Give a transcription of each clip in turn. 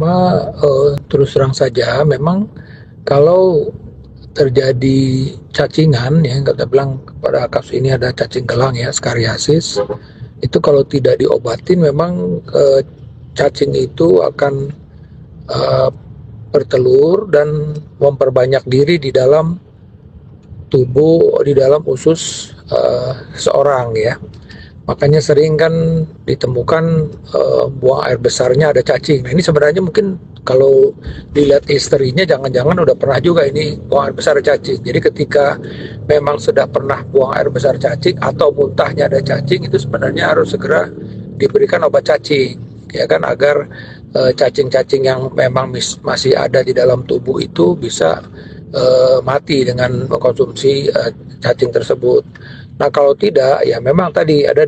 pertama terus terang saja memang kalau terjadi cacingan ya, kita bilang pada kasus ini ada cacing gelang ya, skariasis, itu kalau tidak diobatin memang cacing itu akan eh, bertelur dan memperbanyak diri di dalam tubuh, di dalam usus seorang ya. Makanya sering kan ditemukan buang air besarnya ada cacing. Nah ini sebenarnya mungkin kalau dilihat historinya jangan-jangan udah pernah juga ini buang air besar cacing. Jadi ketika memang sudah pernah buang air besar cacing atau muntahnya ada cacing, itu sebenarnya harus segera diberikan obat cacing ya kan, agar cacing-cacing yang memang masih ada di dalam tubuh itu bisa mati dengan mengkonsumsi cacing tersebut. Nah kalau tidak ya memang tadi ada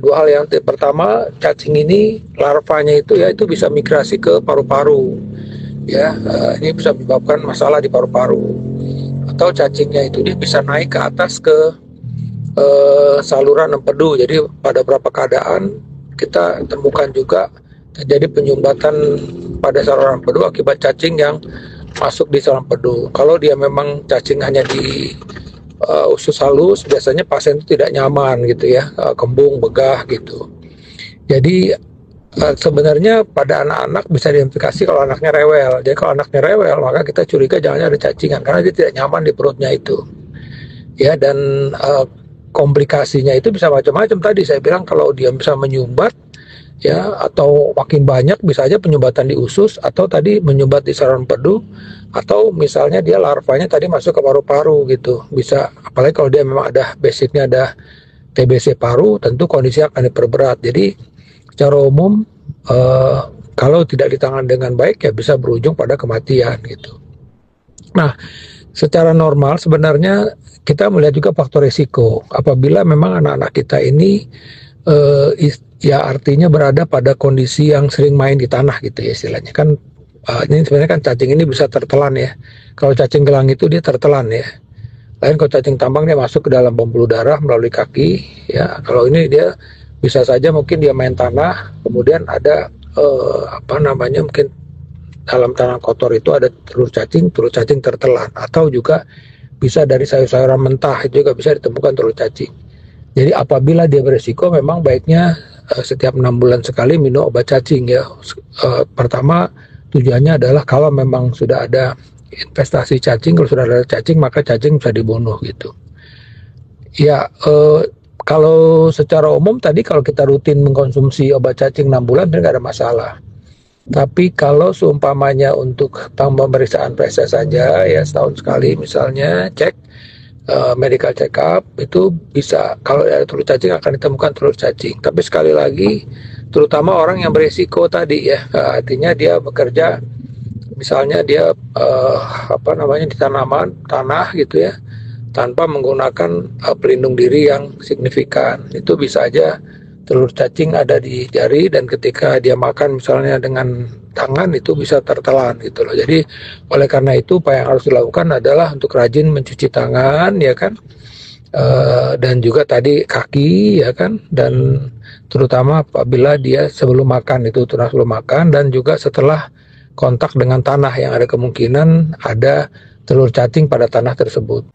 dua hal. Yang pertama, cacing ini larvanya itu bisa migrasi ke paru-paru ya, ini bisa menyebabkan masalah di paru-paru, atau cacingnya itu dia bisa naik ke atas ke saluran empedu. Jadi pada beberapa keadaan kita temukan juga terjadi penyumbatan pada saluran empedu akibat cacing yang masuk di saluran empedu. Kalau dia memang cacing hanya di usus halus, biasanya pasien itu tidak nyaman gitu ya, kembung, begah gitu. Jadi sebenarnya pada anak-anak bisa diidentifikasi kalau anaknya rewel. Jadi kalau anaknya rewel, maka kita curiga jangan ada cacingan karena dia tidak nyaman di perutnya itu. Ya, dan komplikasinya itu bisa macam-macam. Tadi saya bilang kalau dia bisa menyumbat ya, atau makin banyak bisa aja penyumbatan di usus, atau tadi menyumbat di saluran empedu, atau misalnya dia larvanya tadi masuk ke paru-paru gitu. Bisa, apalagi kalau dia memang ada basicnya ada TBC paru, tentu kondisi akan diperberat. Jadi secara umum kalau tidak ditangani dengan baik ya bisa berujung pada kematian gitu. Nah, secara normal sebenarnya kita melihat juga faktor risiko apabila memang anak-anak kita ini ya artinya berada pada kondisi yang sering main di tanah gitu ya istilahnya kan. Ini sebenarnya kan cacing ini bisa tertelan ya. Kalau cacing gelang itu dia tertelan ya. Lain kalau cacing tambang dia masuk ke dalam pembuluh darah melalui kaki ya. Kalau ini dia bisa saja mungkin dia main tanah, kemudian ada mungkin dalam tanah kotor itu ada telur cacing tertelan, atau juga bisa dari sayur-sayuran mentah itu juga bisa ditemukan telur cacing. Jadi apabila dia beresiko memang baiknya setiap 6 bulan sekali minum obat cacing ya. Pertama tujuannya adalah kalau memang sudah ada investasi cacing, kalau sudah ada cacing maka cacing bisa dibunuh gitu. Ya kalau secara umum tadi kalau kita rutin mengkonsumsi obat cacing 6 bulan tidak ada masalah. Tapi kalau seumpamanya untuk pemeriksaan PSS saja ya setahun sekali misalnya cek medical check up, itu bisa kalau ada telur cacing akan ditemukan telur cacing. Tapi sekali lagi terutama orang yang berisiko tadi ya, artinya dia bekerja misalnya dia di tanaman tanah gitu ya, tanpa menggunakan pelindung diri yang signifikan, itu bisa aja telur cacing ada di jari dan ketika dia makan misalnya dengan tangan itu bisa tertelan gitu loh. Jadi oleh karena itu apa yang harus dilakukan adalah untuk rajin mencuci tangan ya kan, dan juga tadi kaki ya kan, dan terutama apabila dia sebelum makan itu sebelum makan, dan juga setelah kontak dengan tanah yang ada kemungkinan ada telur cacing pada tanah tersebut.